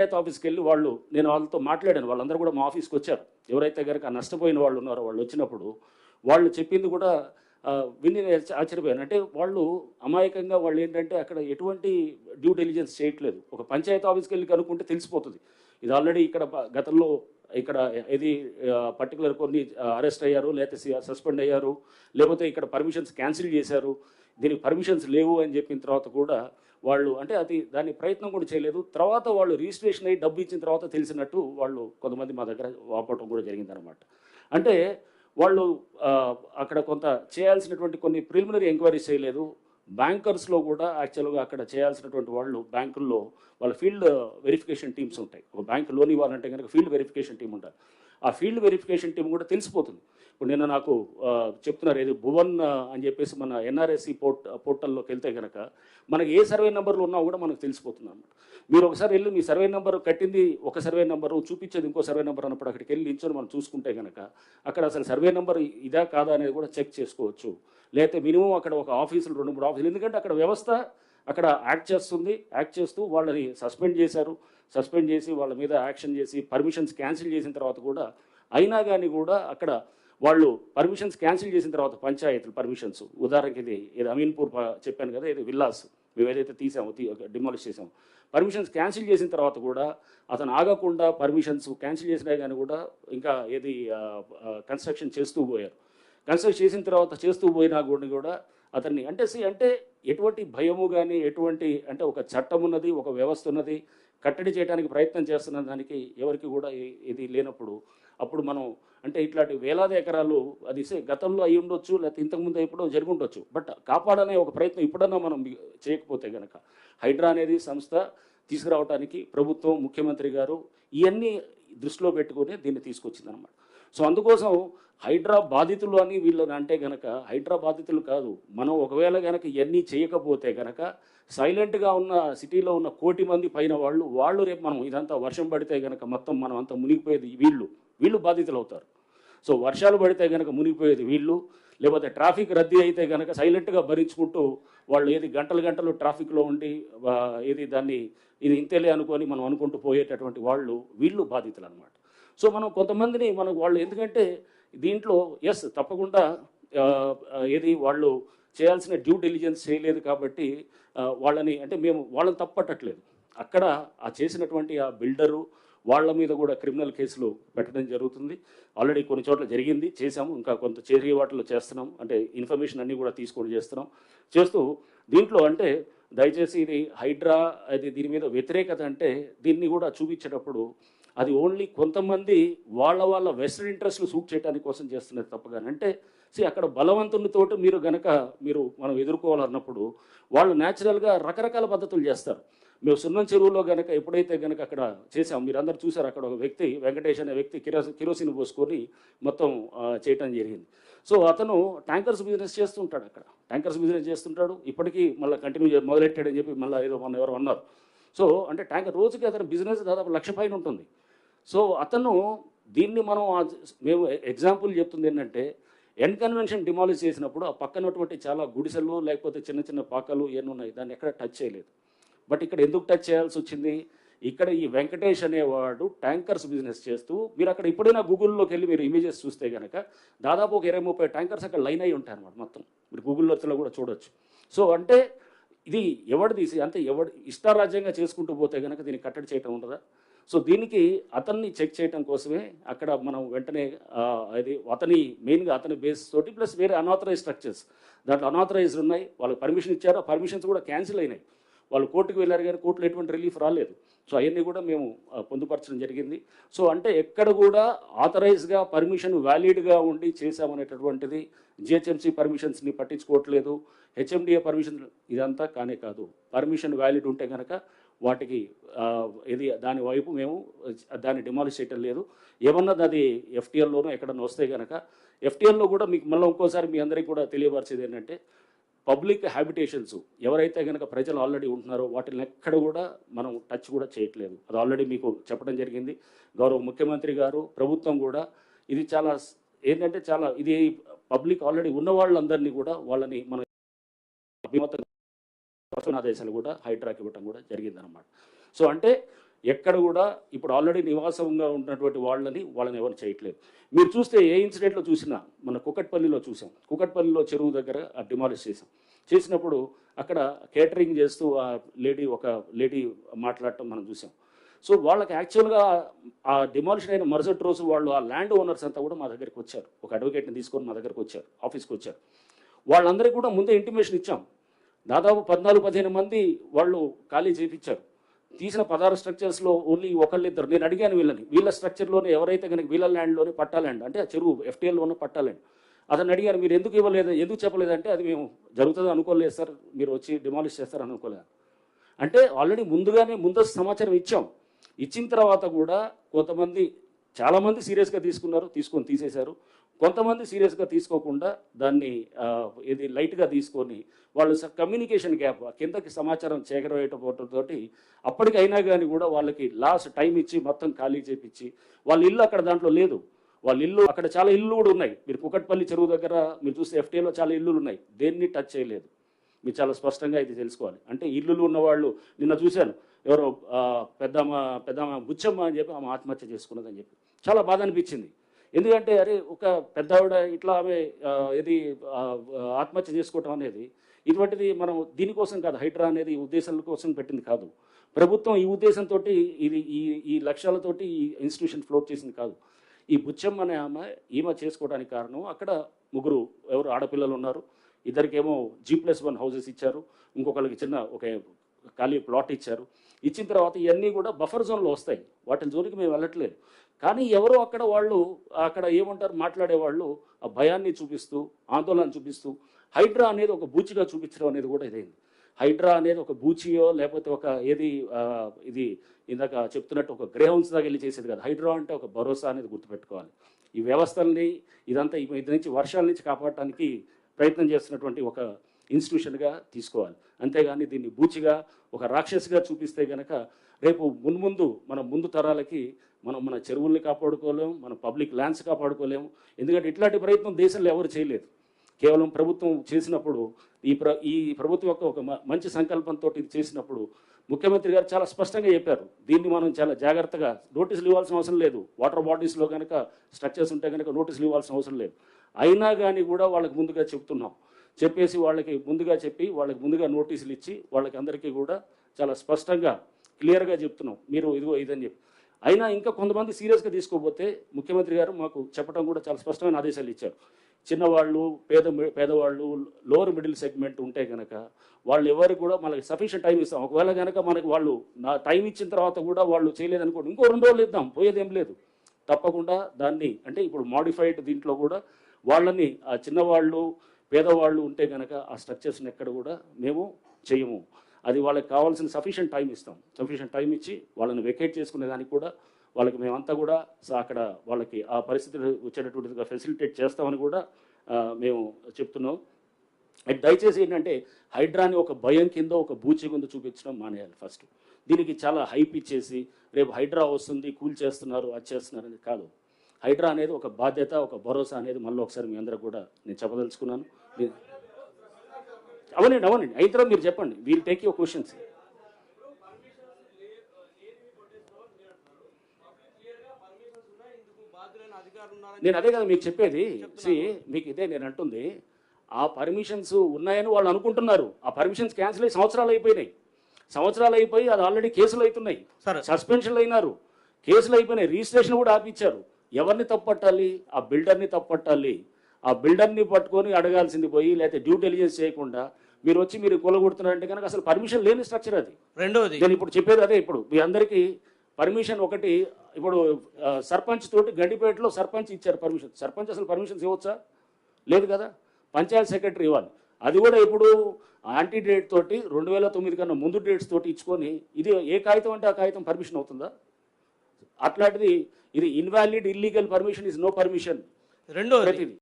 పంచాయత్ ఆఫీస్కి వెళ్ళి నేను వాళ్ళతో మాట్లాడాను. వాళ్ళందరూ కూడా మా ఆఫీస్కి వచ్చారు. ఎవరైతే కనుక నష్టపోయిన వాళ్ళు ఉన్నారో వాళ్ళు వచ్చినప్పుడు వాళ్ళు చెప్పింది కూడా విని ఆశ్చర్యపోయాను. అంటే వాళ్ళు అమాయకంగా వాళ్ళు ఏంటంటే అక్కడ ఎటువంటి డ్యూ డెలిజెన్స్ చేయట్లేదు. ఒక పంచాయత్ ఆఫీస్కి వెళ్ళి కనుక్కుంటే తెలిసిపోతుంది. ఇది ఆల్రెడీ ఇక్కడ గతంలో ఇక్కడ ఇది పర్టికులర్ కొన్ని అరెస్ట్ అయ్యారు, లేకపోతే సస్పెండ్ అయ్యారు, లేకపోతే ఇక్కడ పర్మిషన్స్ క్యాన్సిల్ చేశారు, దీనికి పర్మిషన్స్ లేవు అని చెప్పిన తర్వాత కూడా వాళ్ళు అంటే దాని ప్రయత్నం కూడా చేయలేదు. తర్వాత వాళ్ళు రిజిస్ట్రేషన్ అయ్యి డబ్బు ఇచ్చిన తర్వాత తెలిసినట్టు వాళ్ళు కొంతమంది మా దగ్గర వాపోవటం కూడా జరిగిందనమాట. అంటే వాళ్ళు అక్కడ కొంత చేయాల్సినటువంటి కొన్ని ప్రిలిమినరీ ఎంక్వైరీస్ చేయలేదు. బ్యాంకర్స్లో కూడా యాక్చువల్గా అక్కడ చేయాల్సినటువంటి వాళ్ళు బ్యాంకుల్లో వాళ్ళ ఫీల్డ్ వెరిఫికేషన్ టీమ్స్ ఉంటాయి. ఒక బ్యాంక్ లోన్ ఇవ్వాలంటే కనుక ఫీల్డ్ వెరిఫికేషన్ టీం ఉంటుంది. ఆ ఫీల్డ్ వెరిఫికేషన్ టీం కూడా తెలిసిపోతుంది. ఇప్పుడు నిన్న నాకు చెప్తున్నారు ఏది భువన్ అని చెప్పేసి మన ఎన్ఆర్ఎస్సి పోర్టల్లోకి వెళ్తే కనుక మనకి ఏ సర్వే నెంబర్లు ఉన్నా కూడా మనకు తెలిసిపోతుంది అన్నమాట. మీరు ఒకసారి వెళ్ళి మీ సర్వే నెంబర్ కట్టింది ఒక సర్వే నెంబరు, చూపించేది ఇంకో సర్వే నెంబర్ అన్నప్పుడు అక్కడికి వెళ్ళి నించొని మనం చూసుకుంటే కనుక అక్కడ అసలు సర్వే నెంబర్ ఇదా కాదా అనేది కూడా చెక్ చేసుకోవచ్చు. లేకపోతే మినిమం అక్కడ ఒక ఆఫీసులు 2-3 ఆఫీసులు, ఎందుకంటే అక్కడ వ్యవస్థ అక్కడ యాక్ట్ చేస్తూ వాళ్ళని సస్పెండ్ చేసి వాళ్ళ మీద యాక్షన్ చేసి పర్మిషన్స్ క్యాన్సిల్ చేసిన తర్వాత కూడా అయినా కానీ కూడా అక్కడ వాళ్ళు పర్మిషన్స్ క్యాన్సిల్ చేసిన తర్వాత పంచాయతీలు పర్మిషన్స్, ఉదాహరణకి ఇది అమీన్పూర్ చెప్పాను కదా, ఇది విల్లాస్ మేము ఏదైతే డిమాలిష్ చేసాము, పర్మిషన్స్ క్యాన్సిల్ చేసిన తర్వాత కూడా అతను ఆగకుండా పర్మిషన్స్ క్యాన్సిల్ చేసినా కానీ కూడా ఇంకా కన్స్ట్రక్షన్ చేస్తూ పోయారు. కన్స్ట్రక్ట్ చేసిన తర్వాత చేస్తూ పోయినా కూడా అతన్ని అంటే ఎటువంటి భయము కానీ అంటే ఒక చట్టం ఉన్నది, ఒక వ్యవస్థ ఉన్నది, కట్టడి చేయడానికి ప్రయత్నం చేస్తున్న దానికి ఎవరికి కూడా ఇది లేనప్పుడు అప్పుడు మనం అంటే ఇట్లాంటి వేలాది ఎకరాలు అది గతంలో అయి ఉండొచ్చు, లేకపోతే ఇంతకుముందు ఎప్పుడో జరిగి ఉండొచ్చు, బట్ కాపాడనే ఒక ప్రయత్నం ఇప్పుడన్నా మనం చేయకపోతే కనుక హైడ్రా అనేది సంస్థ తీసుకురావడానికి ప్రభుత్వం, ముఖ్యమంత్రి గారు ఇవన్నీ దృష్టిలో పెట్టుకుని దీన్ని తీసుకొచ్చిందనమాట. సో అందుకోసం హైడ్రా బాధితులు అని వీళ్ళని అంటే కనుక హైడ్రా బాధితులు కాదు. మనం ఒకవేళ కనుక ఇవన్నీ చేయకపోతే కనుక సైలెంట్గా ఉన్న సిటీలో ఉన్న 1 కోటి మంది పైన వాళ్ళు రేపు మనం ఇదంతా వర్షం పడితే కనుక మొత్తం మనం అంతా మునిగిపోయేది వీళ్ళు బాధితులు అవుతారు. సో వర్షాలు పడితే కనుక మునిగిపోయేది వీళ్ళు, లేకపోతే ట్రాఫిక్ రద్దీ అయితే కనుక సైలెంట్గా భరించుకుంటూ వాళ్ళు గంటలు ట్రాఫిక్లో ఉండి ఇది ఇంతేలే అనుకొని మనం అనుకుంటూ పోయేటటువంటి వీళ్ళు బాధితులు అనమాట. సో మనం కొంతమందిని వాళ్ళు ఎందుకంటే దీంట్లో తప్పకుండా వాళ్ళు చేయాల్సిన డ్యూ డెలిజెన్స్ చేయలేదు కాబట్టి మేము వాళ్ళని తప్పట్టట్లేదు. అక్కడ చేసినటువంటి ఆ బిల్డరు వాళ్ళ మీద కూడా క్రిమినల్ కేసులు పెట్టడం జరుగుతుంది. ఆల్రెడీ కొన్ని చోట్ల చేసాము, ఇంకా కొంత చేసే వాటిలో చేస్తున్నాం. అంటే ఇన్ఫర్మేషన్ అన్నీ కూడా తీసుకొని చేస్తూ దీంట్లో దయచేసి ఇది హైడ్రా దీని మీద వ్యతిరేకత దీన్ని కూడా చూపించేటప్పుడు అది ఓన్లీ కొంతమంది వాళ్ళ వెస్టర్న్ ఇంట్రెస్ట్లు సూట్ చేయడానికి కోసం చేస్తున్నది తప్పగానే అక్కడ బలవంతునితోటి మనం ఎదుర్కోవాలన్నప్పుడు వాళ్ళు న్యాచురల్గా రకరకాల పద్ధతులు చేస్తారు. మేము సున్నం చెరువులో ఎప్పుడైతే అక్కడ చేసాం, మీరు అందరూ చూసారు, అక్కడ ఒక వ్యక్తి వెంకటేష్ అనే వ్యక్తి కిరోసిన్ పోసుకొని మొత్తం చేయటం జరిగింది. సో అతను ట్యాంకర్స్ బిజినెస్ చేస్తుంటాడు, ఇప్పటికీ మళ్ళీ కంటిన్యూ మొదలెట్టాడని చెప్పి మళ్ళీ ఎవరు అన్నారు. సో ట్యాంకర్ రోజుకి అతని బిజినెస్ దాదాపు 1,00,000 పైన ఉంటుంది. సో అతను దీన్ని మేము ఎగ్జాంపుల్ చెప్తుంది ఏంటంటే ఎన్కన్వెన్షన్ డిమాలిష్ చేసినప్పుడు ఆ పక్కనటువంటి చాలా గుడిసెలు లేకపోతే చిన్న పాకలు ఇవన్నీ ఉన్నాయి, దాన్ని ఎక్కడ టచ్ చేయలేదు. బట్ ఇక్కడ ఎందుకు టచ్ చేయాల్సి వచ్చింది? ఇక్కడ ఈ వెంకటేష్ అనేవాడు ట్యాంకర్స్ బిజినెస్ చేస్తూ, మీరు అక్కడ ఇప్పుడైనా గూగుల్లోకి వెళ్ళి మీరు ఇమేజెస్ చూస్తే కనుక దాదాపు ఒక 20-30 ట్యాంకర్స్ అక్కడ లైన్ అయి ఉంటాయి అన్నమాట. మొత్తం మీరు గూగుల్లో కూడా చూడొచ్చు. సో ఇది ఎవడు ఇష్టారాజ్యంగా చేసుకుంటూ పోతే కనుక దీన్ని కట్టడి చేయటం ఉండదా? సో దీనికి అతన్ని చెక్ చేయడం కోసమే అక్కడ మనం వెంటనే అతని మెయిన్గా అతని బేస్ తోటి ప్లస్ వేరే అన్ఆథరైజ్ స్ట్రక్చర్స్ దాంట్లో అన్ఆథరైజ్డ్ ఉన్నాయి, వాళ్ళకి పర్మిషన్ ఇచ్చారు, ఆ పర్మిషన్స్ కూడా క్యాన్సిల్ అయినాయి. వాళ్ళు కోర్టుకు వెళ్ళారు కానీ కోర్టులో ఎటువంటి రిలీఫ్ రాలేదు. సో అవన్నీ కూడా మేము పొందుపరచడం జరిగింది. సో ఎక్కడ కూడా ఆథరైజ్గా పర్మిషన్ వ్యాలిడ్గా ఉండి చేశామనేటటువంటిది జిహెచ్ఎంసీ పర్మిషన్స్ని పట్టించుకోవట్లేదు, హెచ్ఎండిఏ పర్మిషన్ ఇదంతా కానే కాదు. పర్మిషన్ వ్యాలిడ్ ఉంటే కనుక వాటికి దాని వైపు మేము దాన్ని డిమాలిష్ చేయటం లేదు. ఏమన్నా అది ఎఫ్టీఎల్లోనూ ఎక్కడన్నా వస్తే కనుక ఎఫ్టీఎల్లో కూడా మీకు మళ్ళీ ఇంకోసారి మీ అందరికీ కూడా తెలియపరిచేది ఏంటంటే పబ్లిక్ హ్యాబిటేషన్స్ ఎవరైతే కనుక ప్రజలు ఆల్రెడీ ఉంటున్నారో వాటిని ఎక్కడ కూడా మనం టచ్ కూడా చేయట్లేదు. అది ఆల్రెడీ మీకు చెప్పడం జరిగింది. గౌరవ ముఖ్యమంత్రి గారు, ప్రభుత్వం కూడా ఇది చాలా ఇది పబ్లిక్ ఆల్రెడీ ఉన్న వాళ్ళందరినీ కూడా వాళ్ళని మన ఆదేశాలు కూడా హైడ్రాకి ఇవ్వటం కూడా జరిగిందనమాట. సో ఎక్కడ కూడా ఇప్పుడు ఆల్రెడీ నివాసంగా ఉన్నటువంటి వాళ్ళని ఎవరు చేయట్లేదు. మీరు చూస్తే ఏ ఇన్సిడెంట్లో చూసినా, మన కుకట్పల్లిలో చూసాం. కుకట్పల్లిలో చెరువు దగ్గర డిమాలిష్ చేసినప్పుడు అక్కడ కేటరింగ్ చేస్తూ ఒక లేడీ మాట్లాడటం మనం చూసాం. సో వాళ్ళకి యాక్చువల్గా ఆ డిమాలిషన్ అయిన మరుసటి రోజు వాళ్ళు ఆ ల్యాండ్ ఓనర్స్ అంతా కూడా మా దగ్గరికి వచ్చారు. ఒక అడ్వకేట్ని తీసుకొని మా దగ్గరికి వచ్చారు, ఆఫీస్కి వచ్చారు. వాళ్ళందరికీ కూడా ముందే ఇంటిమేషన్ ఇచ్చాం. దాదాపు 14-15 మంది వాళ్ళు ఖాళీ చేయించారు. తీసిన 16 స్ట్రక్చర్స్లో ఓన్లీ ఒకళ్ళిద్దరు. నేను అడిగాను వీళ్ళ స్ట్రక్చర్లోనే ఎవరైతే కనుక వీళ్ళ ల్యాండ్లోనే పట్టా ల్యాండ్ అంటే ఆ చెరువు FTL ఉన్న పట్టా ల్యాండ్, అతను అడిగాను, మీరు ఎందుకు ఇవ్వలేదు, ఎందుకు చెప్పలేదంటే అది మేము జరుగుతుంది అనుకోలేదు సార్, మీరు వచ్చి డిమాలిష్ చేస్తారు అనుకోలేదు. అంటే ఆల్రెడీ ముందస్తు సమాచారం ఇచ్చాం. ఇచ్చిన తర్వాత కూడా చాలామంది సీరియస్గా తీసుకొని తీసేశారు. కొంతమంది సీరియస్గా తీసుకోకుండా దాన్ని ఇది లైట్గా తీసుకొని వాళ్ళు కమ్యూనికేషన్ గ్యాప్, కిందకి సమాచారం చేకరవేయటంతో అప్పటికైనా కానీ కూడా వాళ్ళకి లాస్ట్ టైం ఇచ్చి మొత్తం ఖాళీ చేపించి, వాళ్ళ ఇల్లు అక్కడ దాంట్లో లేదు. వాళ్ళ ఇల్లు అక్కడ చాలా ఇల్లు కూడా ఉన్నాయి. మీరు కుకట్పల్లి చెరువు దగ్గర మీరు చూస్తే FTAలో చాలా ఇల్లులు ఉన్నాయి, దేన్ని టచ్ చేయలేదు. మీరు చాలా స్పష్టంగా ఇది తెలుసుకోవాలి. అంటే ఇల్లులు ఉన్నవాళ్ళు, నిన్న చూశాను ఎవరో పెద్దమ్మ బుచ్చమ్మ అని చెప్పి ఆమె ఆత్మహత్య చేసుకున్నదని చెప్పి చాలా బాధ అనిపించింది. ఎందుకంటే అరే ఒక పెద్దవిడ ఇట్లా ఆమె ఆత్మహత్య చేసుకోవటం అనేది ఇటువంటిది మనం దీనికోసం కాదు, హైడ్రా అనేది ఉద్దేశాల కోసం పెట్టింది కాదు. ప్రభుత్వం ఈ ఉద్దేశంతో ఈ లక్ష్యాలతోటి ఈ ఇన్స్టిట్యూషన్ ఫ్లోట్ చేసింది కాదు. ఈ బుచ్చమ్మ అనే ఈమె చేసుకోవడానికి కారణం అక్కడ ముగ్గురు ఆడపిల్లలు ఉన్నారు. ఇద్దరికేమో G+1 హౌసెస్ ఇచ్చారు, ఇంకొకరికి ఒక ఖాళీ ప్లాట్ ఇచ్చారు. ఇచ్చిన తర్వాత ఇవన్నీ కూడా బఫర్ జోన్లో వస్తాయి, వాటి జోలికి మేము వెళ్ళట్లేదు. కానీ ఎవరో అక్కడ ఏమంటారు మాట్లాడేవాళ్ళు ఆ భయాన్ని చూపిస్తూ, ఆందోళన చూపిస్తూ హైడ్రా అనేది ఒక బూచిగా చూపించడం అనేది కూడా ఇదైంది. హైడ్రా అనేది ఒక బూచియో లేకపోతే ఒక ఇది ఇందాక చెప్తున్నట్టు ఒక గ్రేహౌన్స్ దాకా వెళ్ళి చేసేది కాదు. హైడ్రా అంటే ఒక భరోసా అనేది గుర్తుపెట్టుకోవాలి. ఈ వ్యవస్థల్ని ఇదంతా ఇది నుంచి వర్షాల నుంచి కాపాడటానికి ప్రయత్నం చేస్తున్నటువంటి ఒక ఇన్స్టిట్యూషన్గా తీసుకోవాలి. అంతేగాని దీన్ని బూచిగా ఒక రాక్షసిగా చూపిస్తే కనుక రేపు ముందు తరాలకి మన చెరువుల్ని కాపాడుకోలేము, మన పబ్లిక్ ల్యాండ్స్ కాపాడుకోలేము. ఎందుకంటే ఇట్లాంటి ప్రయత్నం దేశంలో ఎవరు చేయలేదు. కేవలం ప్రభుత్వం చేసినప్పుడు ఈ ప్రభుత్వం యొక్క ఒక మంచి సంకల్పంతో ఇది చేసినప్పుడు ముఖ్యమంత్రి గారు చాలా స్పష్టంగా చెప్పారు, దీన్ని మనం చాలా జాగ్రత్తగా నోటీసులు ఇవ్వాల్సిన అవసరం లేదు. వాటర్ బాడీస్లో కనుక స్ట్రక్చర్స్ ఉంటే కనుక నోటీసులు ఇవ్వాల్సిన అవసరం లేదు. అయినా కానీ కూడా వాళ్ళకి ముందుగా చెప్పేసి వాళ్ళకి ముందుగా నోటీసులు ఇచ్చి వాళ్ళకి అందరికీ కూడా చాలా స్పష్టంగా క్లియర్గా చెప్తున్నాం, మీరు ఇదిగో ఇదని చెప్పి. అయినా ఇంకా కొంతమంది సీరియస్గా తీసుకోకపోతే ముఖ్యమంత్రి గారు మాకు చెప్పడం కూడా చాలా స్పష్టమైన ఆదేశాలు ఇచ్చారు. చిన్నవాళ్ళు, పేదవాళ్ళు, లోవర్ మిడిల్ సెగ్మెంట్ ఉంటే కనుక వాళ్ళు ఎవరికి కూడా మనకి సఫిషియెంట్ టైం ఇస్తాం. ఒకవేళ కనుక మనకి వాళ్ళు టైం ఇచ్చిన తర్వాత కూడా వాళ్ళు చేయలేదనుకోండి, ఇంకో 2 రోజులు ఇద్దాం, పోయేదేం లేదు. తప్పకుండా దాన్ని అంటే ఇప్పుడు మాడిఫైడ్ దీంట్లో కూడా వాళ్ళని ఆ చిన్నవాళ్ళు, పేదవాళ్ళు ఉంటే కనుక ఆ స్ట్రక్చర్స్ని ఎక్కడ కూడా మేము చేయము. అది వాళ్ళకి కావాల్సిన సఫిషియెంట్ టైం ఇస్తాం. సఫిషియెంట్ టైం ఇచ్చి వాళ్ళని వెకేట్ చేసుకునే దానికి కూడా వాళ్ళకి మేమంతా కూడా అక్కడ వాళ్ళకి ఆ పరిస్థితులు వచ్చేటటువంటిగా ఫెసిలిటేట్ చేస్తామని కూడా మేము చెప్తున్నాం. దయచేసి ఏంటంటే హైడ్రాని ఒక భయం కింద, ఒక బూచి కింద చూపించడం మానేయాలి. ఫస్ట్ దీనికి చాలా హైప్ ఇచ్చేసి రేపు హైడ్రా వస్తుంది, కూల్ చేస్తున్నారు, అది చేస్తున్నారు అనేది కాదు. హైడ్రా అనేది ఒక బాధ్యత, ఒక భరోసా అనేది మళ్ళీ ఒకసారి మీ అందరూ కూడా నేను చెప్పదలుచుకున్నాను. అవునండి అయిన తర్వాత మీరు చెప్పండి, వీల్ టేక్ యువర్ క్వశ్చన్స్. నేను అదే కదా మీకు చెప్పేది. మీకు ఇదే నేను అంటుంది, ఆ పర్మిషన్స్ ఉన్నాయని వాళ్ళు అనుకుంటున్నారు. ఆ పర్మిషన్స్ క్యాన్సిల్ అయ్యి సంవత్సరాలు అయిపోయి అది ఆల్రెడీ కేసులు అవుతున్నాయి, సస్పెన్షన్లు అయినారు, కేసులు అయిపోయినాయి, రిజిస్ట్రేషన్ కూడా ఆపించారు. ఎవరిని తప్పట్టాలి? ఆ బిల్డర్ని తప్పట్టాలి. ఆ బిల్డర్ని పట్టుకొని అడగాల్సింది పోయి, లేకపోతే డ్యూ డెలిజెన్స్ చేయకుండా మీరు కొలగొడుతున్నారంటే కనుక అసలు పర్మిషన్ లేని స్ట్రక్చర్ అది. రెండోది నేను ఇప్పుడు చెప్పేది అదే. ఇప్పుడు మీ అందరికీ పర్మిషన్ ఒకటి, ఇప్పుడు సర్పంచ్ తోటి గండిపేటలో సర్పంచ్ ఇచ్చారు పర్మిషన్. సర్పంచ్ అసలు పర్మిషన్స్ ఇవ్వచ్చా? లేదు కదా. పంచాయత్ సెక్రటరీ ఇవ్వాలి. అది కూడా ఇప్పుడు యాంటీ డేట్ తోటి 2009 కన్నా ముందు డేట్స్ తోటి ఇచ్చుకొని, ఇది ఏ కాగితం అంటే ఆ కాగితం పర్మిషన్ అవుతుందా? అట్లాంటిది ఇది invalid illegal permission is no permission. రెండోది